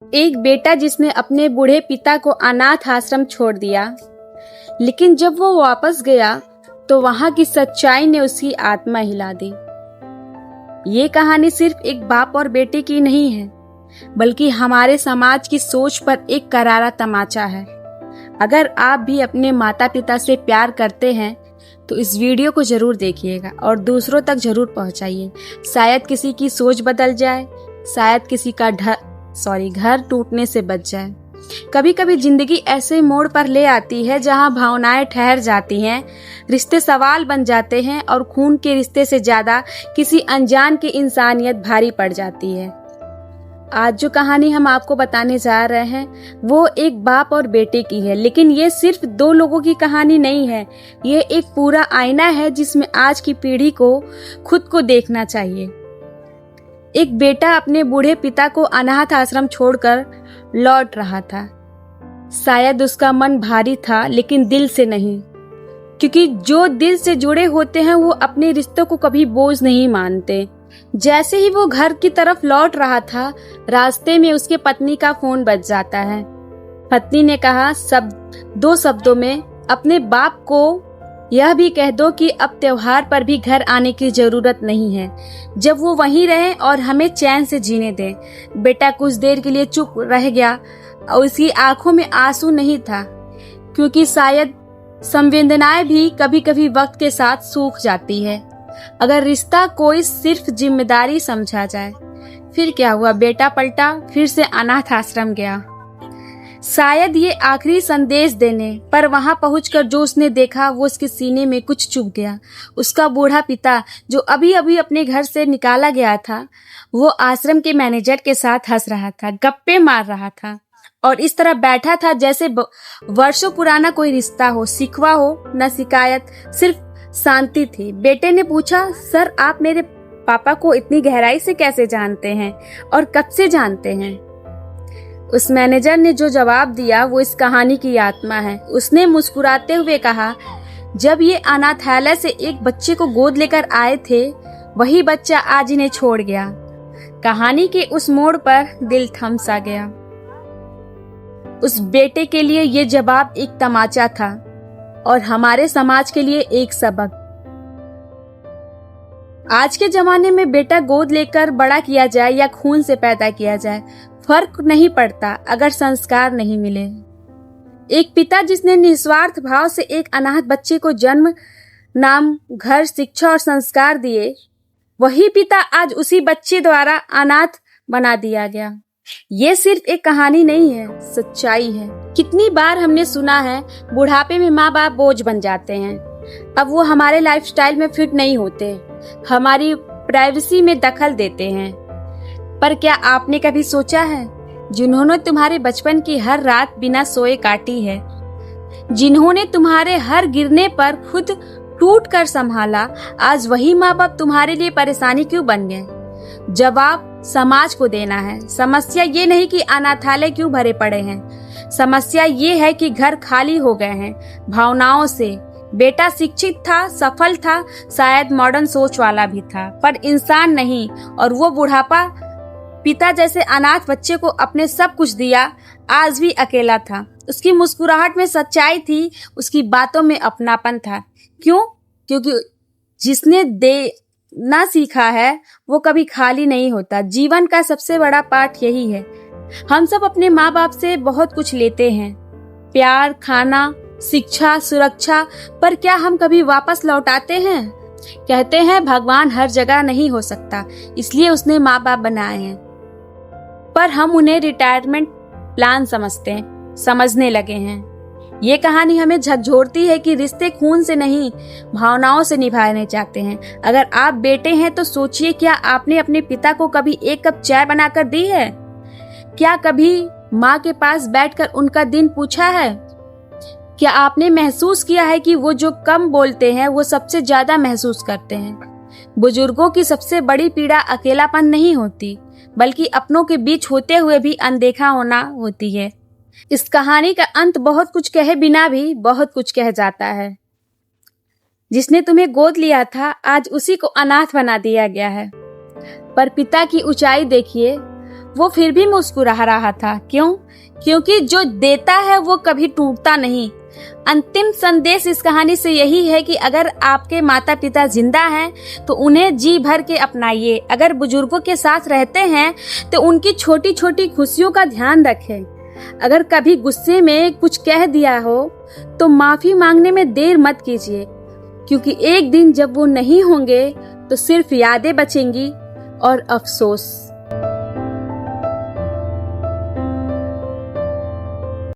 एक बेटा जिसने अपने बूढ़े पिता को अनाथ आश्रम छोड़ दिया, लेकिन जब वो वापस गया तो वहां की सच्चाई ने उसकी आत्मा हिला दी। ये कहानी सिर्फ एक बाप और बेटे की नहीं है, बल्कि हमारे समाज की सोच पर एक करारा तमाचा है। अगर आप भी अपने माता पिता से प्यार करते हैं तो इस वीडियो को जरूर देखिएगा और दूसरों तक जरूर पहुंचाइए। शायद किसी की सोच बदल जाए, शायद किसी का घर टूटने से बच जाए। कभी कभी जिंदगी ऐसे मोड़ पर ले आती है जहां भावनाएं ठहर जाती हैं, रिश्ते सवाल बन जाते हैं और खून के रिश्ते से ज्यादा किसी अनजान की इंसानियत भारी पड़ जाती है। आज जो कहानी हम आपको बताने जा रहे हैं वो एक बाप और बेटे की है, लेकिन ये सिर्फ दो लोगों की कहानी नहीं है। ये एक पूरा आईना है जिसमें आज की पीढ़ी को खुद को देखना चाहिए। एक बेटा अपने बूढ़े पिता को अनाथ आश्रम छोड़कर लौट रहा था। शायद उसका मन भारी था, लेकिन दिल से नहीं, क्योंकि जो दिल से जुड़े होते हैं वो अपने रिश्तों को कभी बोझ नहीं मानते। जैसे ही वो घर की तरफ लौट रहा था, रास्ते में उसके पत्नी का फोन बज जाता है। पत्नी ने कहा, दो शब्दों में, अपने बाप को यह भी कह दो कि अब त्योहार पर भी घर आने की जरूरत नहीं है, जब वो वहीं रहे और हमें चैन से जीने दें। बेटा कुछ देर के लिए चुप रह गया और उसकी आंखों में आंसू नहीं था, क्योंकि शायद संवेदनाएं भी कभी कभी वक्त के साथ सूख जाती है अगर रिश्ता कोई सिर्फ जिम्मेदारी समझा जाए। फिर क्या हुआ? बेटा पलटा, फिर से अनाथ आश्रम गया, शायद ये आखिरी संदेश देने। पर वहां पहुंचकर जो उसने देखा वो उसके सीने में कुछ चुभ गया। उसका बूढ़ा पिता, जो अभी अभी अपने घर से निकाला गया था, वो आश्रम के मैनेजर के साथ हंस रहा था, गप्पे मार रहा था और इस तरह बैठा था जैसे वर्षों पुराना कोई रिश्ता हो, शिकवा हो न शिकायत, सिर्फ शांति थी। बेटे ने पूछा, सर आप मेरे पापा को इतनी गहराई से कैसे जानते हैं और कब से जानते हैं? उस मैनेजर ने जो जवाब दिया वो इस कहानी की आत्मा है। उसने मुस्कुराते हुए कहा, जब ये अनाथालय से एक बच्चे को गोद लेकर आए थे, वही बच्चा आज इन्हें छोड़ गया। कहानी के उस मोड़ पर दिल थम सा गया। उस बेटे के लिए ये जवाब एक तमाचा था और हमारे समाज के लिए एक सबक। आज के जमाने में बेटा गोद लेकर बड़ा किया जाए या खून से पैदा किया जाए, फर्क नहीं पड़ता अगर संस्कार नहीं मिले। एक पिता जिसने निस्वार्थ भाव से एक अनाथ बच्चे को जन्म, नाम, घर, शिक्षा और संस्कार दिए, वही पिता आज उसी बच्चे द्वारा अनाथ बना दिया गया। ये सिर्फ एक कहानी नहीं है, सच्चाई है। कितनी बार हमने सुना है, बुढ़ापे में माँ बाप बोझ बन जाते हैं, अब वो हमारे लाइफस्टाइल में फिट नहीं होते, हमारी प्राइवेसी में दखल देते हैं। पर क्या आपने कभी सोचा है, जिन्होंने तुम्हारे बचपन की हर रात बिना सोए काटी है, जिन्होंने तुम्हारे हर गिरने पर खुद टूट कर संभाला, आज वही माँ बाप तुम्हारे लिए परेशानी क्यों बन गए? जवाब समाज को देना है। समस्या ये नहीं कि अनाथालय क्यों भरे पड़े हैं, समस्या ये है कि घर खाली हो गए हैं भावनाओं से। बेटा शिक्षित था, सफल था, शायद मॉडर्न सोच वाला भी था, पर इंसान नहीं। और वो बुढ़ापा पिता जैसे अनाथ बच्चे को अपने सब कुछ दिया, आज भी अकेला था। उसकी मुस्कुराहट में सच्चाई थी, उसकी बातों में अपनापन था। क्यों? क्योंकि जिसने देना सीखा है वो कभी खाली नहीं होता। जीवन का सबसे बड़ा पाठ यही है। हम सब अपने माँ बाप से बहुत कुछ लेते हैं, प्यार, खाना, शिक्षा, सुरक्षा, पर क्या हम कभी वापस लौटाते हैं? कहते हैं भगवान हर जगह नहीं हो सकता, इसलिए उसने माँ बाप बनाए हैं, पर हम उन्हें रिटायरमेंट प्लान समझने लगे हैं। ये कहानी हमें झकझोरती है कि रिश्ते खून से नहीं, भावनाओं से निभाने चाहते हैं। अगर आप बेटे हैं तो सोचिए, क्या आपने अपने पिता को कभी एक कप चाय बनाकर दी है? क्या कभी माँ के पास बैठकर उनका दिन पूछा है? क्या आपने महसूस किया है कि वो जो कम बोलते हैं वो सबसे ज्यादा महसूस करते हैं? बुजुर्गों की सबसे बड़ी पीड़ा अकेलापन नहीं होती, बल्कि अपनों के बीच होते हुए भी अनदेखा होना होती है। इस कहानी का अंत बहुत कुछ कहे बिना भी बहुत कुछ कह जाता है। जिसने तुम्हें गोद लिया था, आज उसी को अनाथ बना दिया गया है। पर पिता की ऊंचाई देखिए, वो फिर भी मुस्कुरा रहा था। क्यों? क्योंकि जो देता है वो कभी टूटता नहीं। अंतिम संदेश इस कहानी से यही है कि अगर आपके माता पिता जिंदा हैं तो उन्हें जी भर के अपनाइए। अगर बुजुर्गों के साथ रहते हैं तो उनकी छोटी छोटी खुशियों का ध्यान रखें। अगर कभी गुस्से में कुछ कह दिया हो तो माफी मांगने में देर मत कीजिए, क्योंकि एक दिन जब वो नहीं होंगे तो सिर्फ यादें बचेंगी और अफसोस।